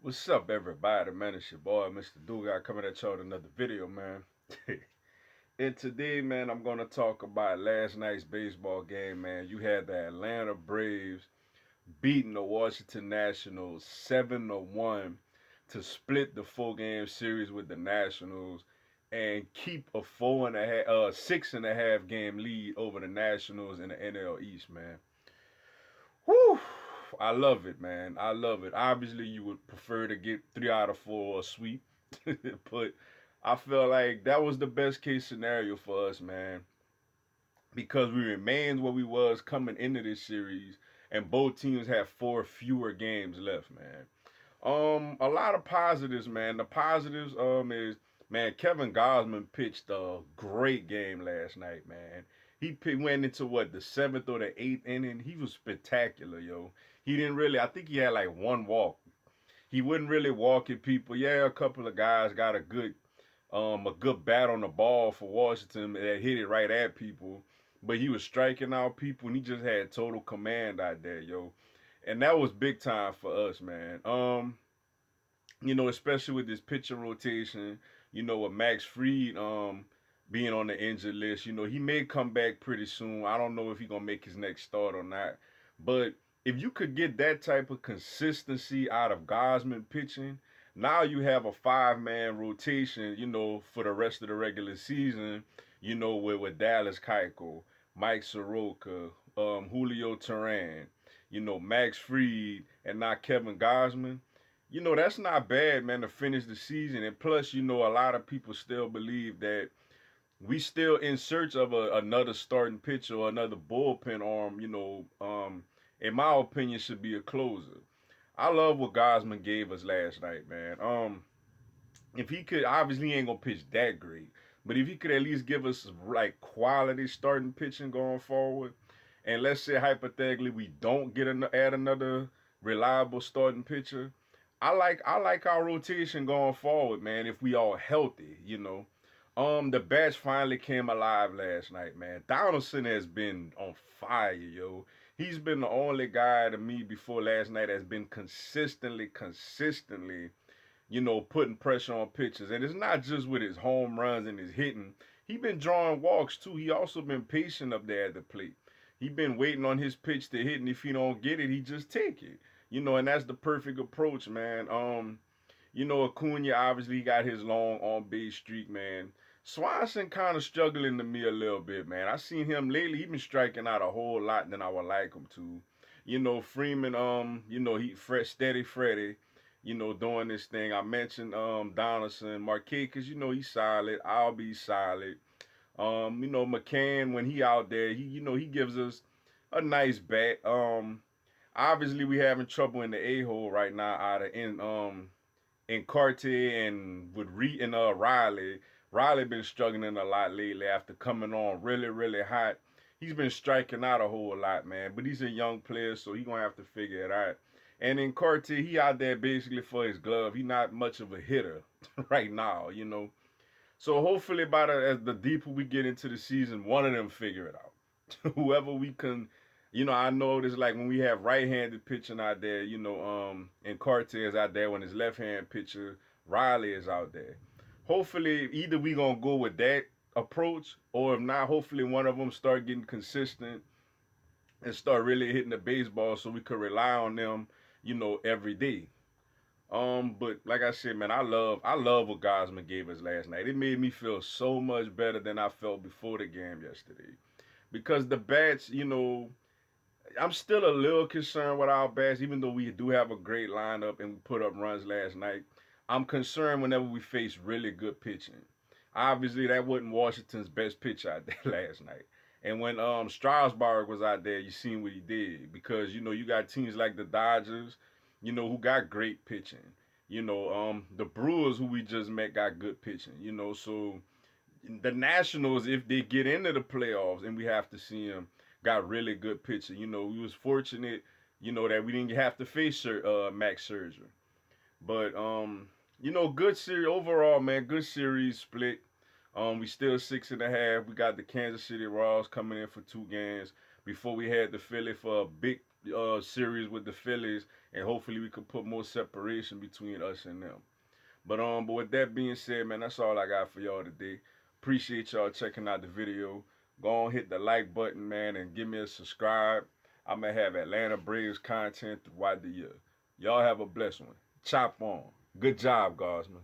What's up, everybody? Man, it's your boy, Mr. Dugai, coming at y'all with another video, man. And today, man, I'm gonna talk about last night's baseball game, man. You had the Atlanta Braves beating the Washington Nationals 7-1 to split the 4-game series with the Nationals and keep a 6.5 game lead over the Nationals in the NL East, man. Whew. I love it, man. I love it. Obviously, you would prefer to get 3 out of 4 or sweep, but I feel like that was the best case scenario for us, man, because we remained where we was coming into this series, and both teams have 4 fewer games left, man. A lot of positives, man. The positives is, man, Kevin Gausman pitched a great game last night, man. Went into what, the 7th or the 8th inning. He was spectacular, yo. He didn't really. I think he had like one walk. He wasn't really walking people. Yeah, a couple of guys got a good bat on the ball for Washington that hit it right at people, but he was striking out people and he just had total command out there, yo. And that was big time for us, man. Especially with this pitcher rotation, with Max Fried being on the injured list, he may come back pretty soon. I don't know if he's gonna make his next start or not. But if you could get that type of consistency out of Gausman pitching, now you have a 5-man rotation, for the rest of the regular season, with Dallas Keuchel, Mike Soroka, Julio Teran, Max Fried, and now Kevin Gausman. That's not bad, man, to finish the season. And plus, a lot of people still believe that we still in search of another starting pitcher or another bullpen arm, in my opinion, should be a closer. I love what Gausman gave us last night, man. If he could, obviously he ain't gonna pitch that great, but if he could at least give us like quality starting pitching going forward, and let's say hypothetically we don't add another reliable starting pitcher, I like our rotation going forward, man. If we all healthy. The bats finally came alive last night, man. Donaldson has been on fire, yo. He's been the only guy to me before last night that's been consistently, putting pressure on pitchers. And it's not just with his home runs and his hitting. He been drawing walks too. He also been patient up there at the plate. He been waiting on his pitch to hit, and if he don't get it, he just take it. And that's the perfect approach, man. Acuna obviously got his long on base streak, man. Swanson kind of struggling to me a little bit, man. I seen him lately. He been striking out a whole lot than I would like him to. Freeman, he steady Freddy, doing this thing. I mentioned Donaldson, Marquez, he's solid. I'll be solid. McCann, when he out there, he gives us a nice bat. Obviously we having trouble in the A hole right now out of in Cartier and with Reed and Riley. Riley been struggling a lot lately after coming on really, really hot. He's been striking out a whole lot, man. But he's a young player, so he gonna have to figure it out. And in Cartier, he out there basically for his glove. He not much of a hitter right now. So hopefully as the deeper we get into the season, one of them figure it out. Whoever we can, I know it's like when we have right-handed pitching out there, and Carter is out there when his left-hand pitcher Riley is out there. Hopefully, either we gonna go with that approach, or if not, hopefully one of them start getting consistent and start really hitting the baseball, so we could rely on them, every day. But like I said, man, I love what Gausman gave us last night. It made me feel so much better than I felt before the game yesterday. Because the bats, I'm still a little concerned with our bats, even though we do have a great lineup and we put up runs last night. I'm concerned whenever we face really good pitching. Obviously, that wasn't Washington's best pitch out there last night. And when Strasburg was out there, you seen what he did. Because, you got teams like the Dodgers, who got great pitching. The Brewers, who we just met, got good pitching. So the Nationals, if they get into the playoffs and we have to see them, got really good pitching. We was fortunate, that we didn't have to face Max Scherzer. But good series overall, man. Good series split. We still 6.5. We got the Kansas City Royals coming in for 2 games before we had the Philly for a big series with the Phillies, and hopefully we could put more separation between us and them. But with that being said, man, that's all I got for y'all today. Appreciate y'all checking out the video. Go on, hit the like button, man, and give me a subscribe. I'm gonna have Atlanta Braves content throughout the year. Y'all have a blessed one. Chop on. Good job, Gausman.